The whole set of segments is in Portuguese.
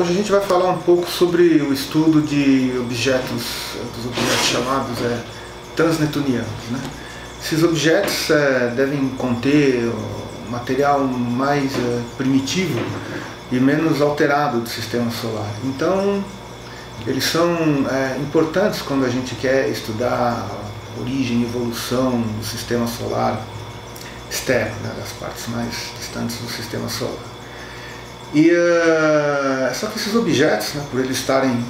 Hoje a gente vai falar um pouco sobre o estudo de objetos, dos objetos chamados transnetunianos, né? Esses objetos devem conter o material mais primitivo e menos alterado do sistema solar. Então, eles são importantes quando a gente quer estudar a origem e evolução do sistema solar externo, né, das partes mais distantes do sistema solar. E só que esses objetos, né, por eles estarem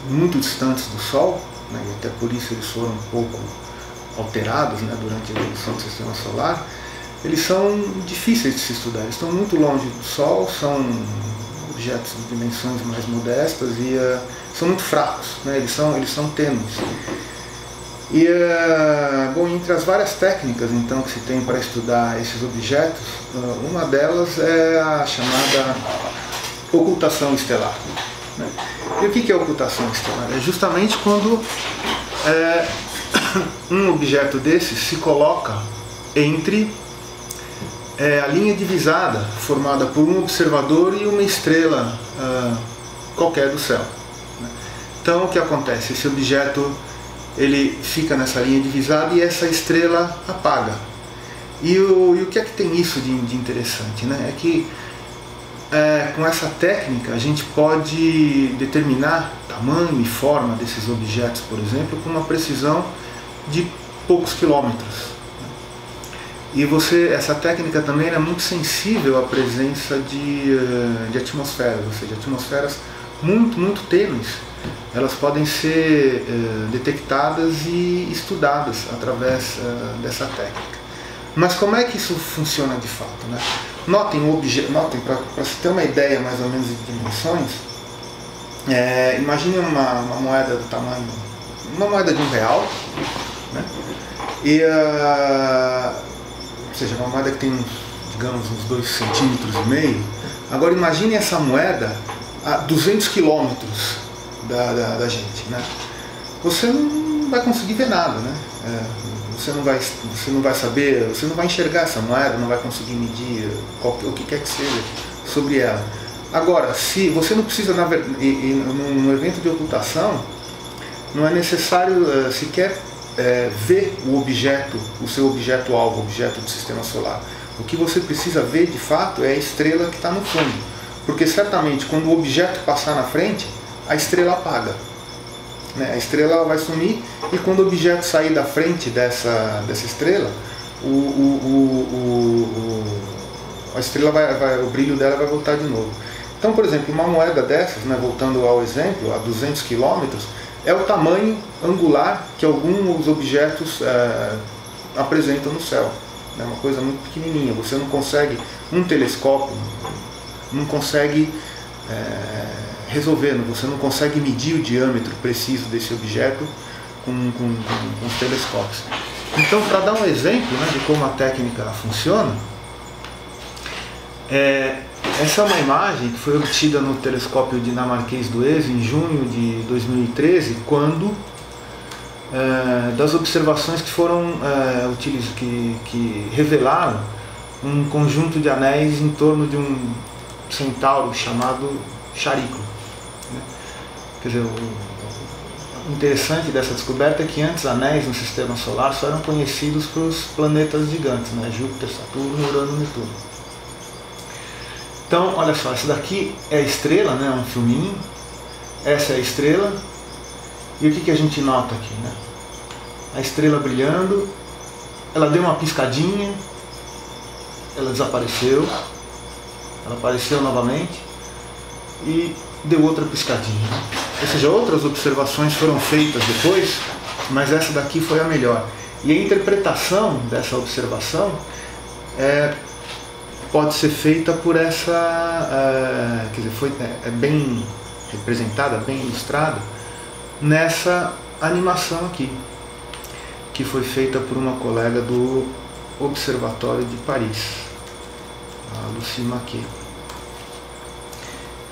muito distantes do Sol, né, e até por isso eles foram um pouco alterados, né, durante a evolução do sistema solar, eles são difíceis de se estudar. Eles estão muito longe do Sol, são objetos de dimensões mais modestas e são muito fracos, né, eles são tênues. E, bom, entre as várias técnicas então que se tem para estudar esses objetos, uma delas é a chamada ocultação estelar, né? E o que é ocultação estelar? É justamente quando um objeto desses se coloca entre a linha divisada formada por um observador e uma estrela qualquer do céu, né? Então o que acontece? Esse objeto ele fica nessa linha divisada e essa estrela apaga. E o que é que tem isso de interessante, né? É que com essa técnica a gente pode determinar tamanho e forma desses objetos, por exemplo, com uma precisão de poucos quilômetros. E essa técnica também é muito sensível à presença de atmosferas, ou seja, atmosferas muito tênues. Elas podem ser detectadas e estudadas através dessa técnica. Mas como é que isso funciona de fato, né? Notem para se ter uma ideia mais ou menos de dimensões, imagine uma moeda do tamanho, uma moeda de R$1, né? E, ou seja, uma moeda que tem, digamos, uns 2,5 cm. Agora imagine essa moeda a 200 quilômetros da gente, né? Você não vai conseguir ver nada, né? Você não vai saber, você não vai enxergar essa moeda, não vai conseguir medir o que quer que seja sobre ela. Agora, se você não precisa, num evento de ocultação, não é necessário sequer ver o seu objeto-alvo, objeto do sistema solar. O que você precisa ver de fato é a estrela que está no fundo, porque certamente quando o objeto passar na frente, a estrela apaga, né? A estrela vai sumir e quando o objeto sair da frente dessa estrela, a estrela o brilho dela vai voltar de novo. Então, por exemplo, uma moeda dessas, né, voltando ao exemplo, a 200 km, é o tamanho angular que alguns objetos apresentam no céu. É uma coisa muito pequenininha. Você não consegue, um telescópio não consegue resolver, você não consegue medir o diâmetro preciso desse objeto com os telescópios. Então, para dar um exemplo, né, de como a técnica funciona, essa é uma imagem que foi obtida no telescópio dinamarquês do ESO em junho de 2013, quando das observações que foram que revelaram um conjunto de anéis em torno de um centauro chamado Charículo, né? Quer dizer, o interessante dessa descoberta é que antes anéis no sistema solar só eram conhecidos para os planetas gigantes, né? Júpiter, Saturno, Urano e Netuno. Então, olha só, essa daqui é a estrela, né? Um filminho. Essa é a estrela. E o que a gente nota aqui, né? A estrela brilhando, ela deu uma piscadinha, ela desapareceu, ela apareceu novamente e deu outra piscadinha. Ou seja, outras observações foram feitas depois, mas essa daqui foi a melhor. E a interpretação dessa observação pode ser feita por essa, quer dizer, é bem representada, bem ilustrada nessa animação aqui, que foi feita por uma colega do Observatório de Paris, a Lucie Maquet.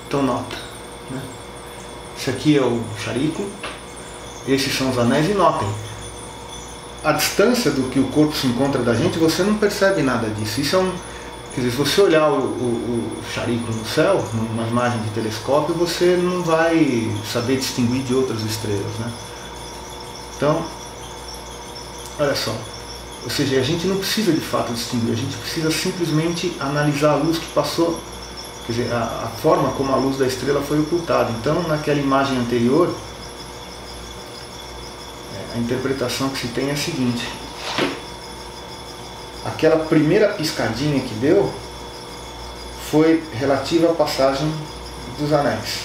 Então nota, né? Esse aqui é o Charículo, esses são os anéis, e notem, a distância do que o corpo se encontra da gente, você não percebe nada disso. Isso Quer dizer, se você olhar o charículo no céu, numa imagem de telescópio, você não vai saber distinguir de outras estrelas, né? Então, olha só, ou seja, a gente não precisa de fato distinguir, a gente precisa simplesmente analisar a luz que passou, quer dizer, a forma como a luz da estrela foi ocultada. Então, naquela imagem anterior, a interpretação que se tem é a seguinte: aquela primeira piscadinha que deu foi relativa à passagem dos anéis.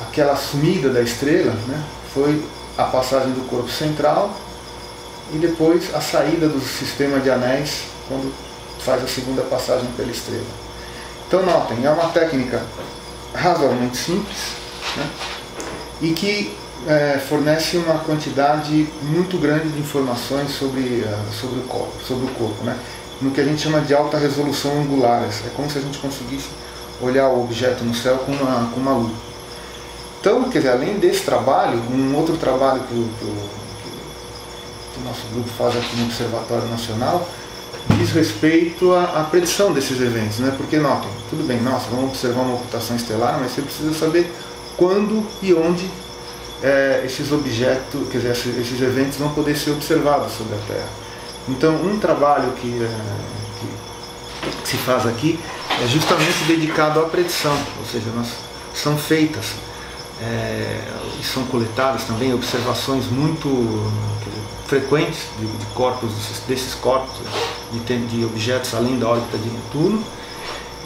Aquela sumida da estrela, né, foi a passagem do corpo central e depois a saída do sistema de anéis quando faz a segunda passagem pela estrela. Então notem, é uma técnica razoavelmente simples, né, e que fornece uma quantidade muito grande de informações sobre o corpo, né, no que a gente chama de alta resolução angular. É como se a gente conseguisse olhar o objeto no céu com uma lupa. Então, quer dizer, além desse trabalho, um outro trabalho que o nosso grupo faz aqui no Observatório Nacional diz respeito à predição desses eventos, né? Porque notem, tudo bem, nossa, vamos observar uma ocultação estelar, mas você precisa saber quando e onde esses objetos, quer dizer, esses eventos vão poder ser observados sobre a Terra. Então, um trabalho que se faz aqui é justamente dedicado à predição, ou seja, são feitas e são coletadas também observações muito frequentes de corpos, desses corpos, de objetos além da órbita de Netuno,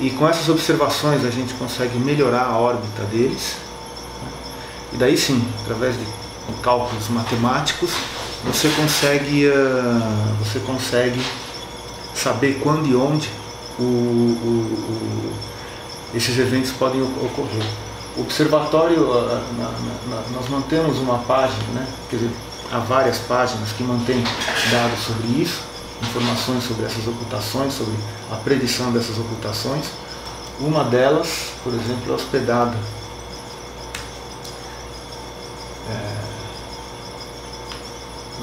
e com essas observações a gente consegue melhorar a órbita deles, e daí sim, através de cálculos matemáticos, você consegue saber quando e onde esses eventos podem ocorrer. O observatório, nós mantemos uma página, né? Quer dizer, há várias páginas que mantêm dados sobre isso, informações sobre essas ocultações, sobre a predição dessas ocultações. Uma delas, por exemplo, é hospedada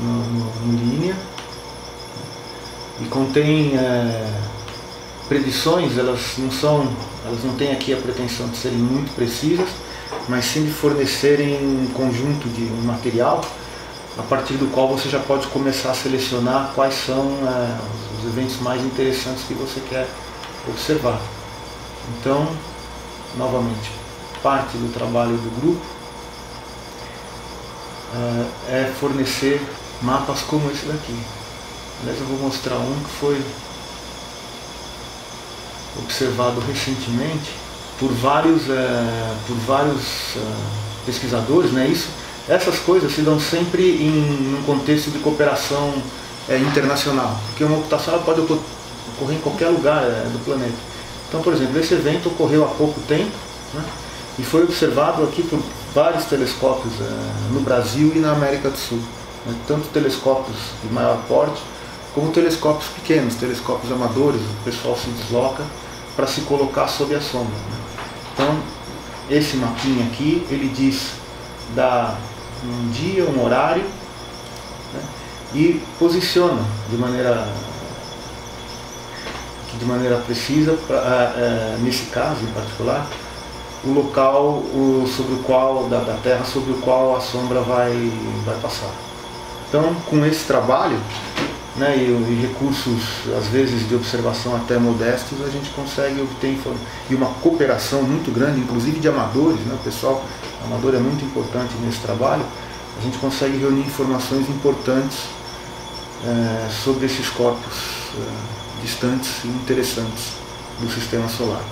no Linea e contém predições. Elas não têm aqui a pretensão de serem muito precisas, mas sim de fornecerem um conjunto de material a partir do qual você já pode começar a selecionar quais são os eventos mais interessantes que você quer observar. Então, novamente, parte do trabalho do grupo é fornecer mapas como esse daqui. Aliás, eu vou mostrar um que foi observado recentemente por vários pesquisadores, né? Essas coisas se dão sempre em um contexto de cooperação internacional, porque uma ocultação ela pode ocorrer em qualquer lugar do planeta. Então, por exemplo, esse evento ocorreu há pouco tempo, né? E foi observado aqui por vários telescópios no Brasil e na América do Sul, né? Tanto telescópios de maior porte como telescópios pequenos, telescópios amadores. O pessoal se desloca para se colocar sob a sombra, né? Então, esse mapinha aqui, ele diz um dia, um horário, né? E posiciona de maneira precisa, nesse caso em particular, o local sobre o qual, da Terra sobre o qual a sombra vai passar. Então, com esse trabalho, né, e recursos às vezes de observação até modestos, a gente consegue obter e uma cooperação muito grande, inclusive de amadores, né? O pessoal amador é muito importante nesse trabalho. A gente consegue reunir informações importantes sobre esses corpos distantes e interessantes do sistema solar.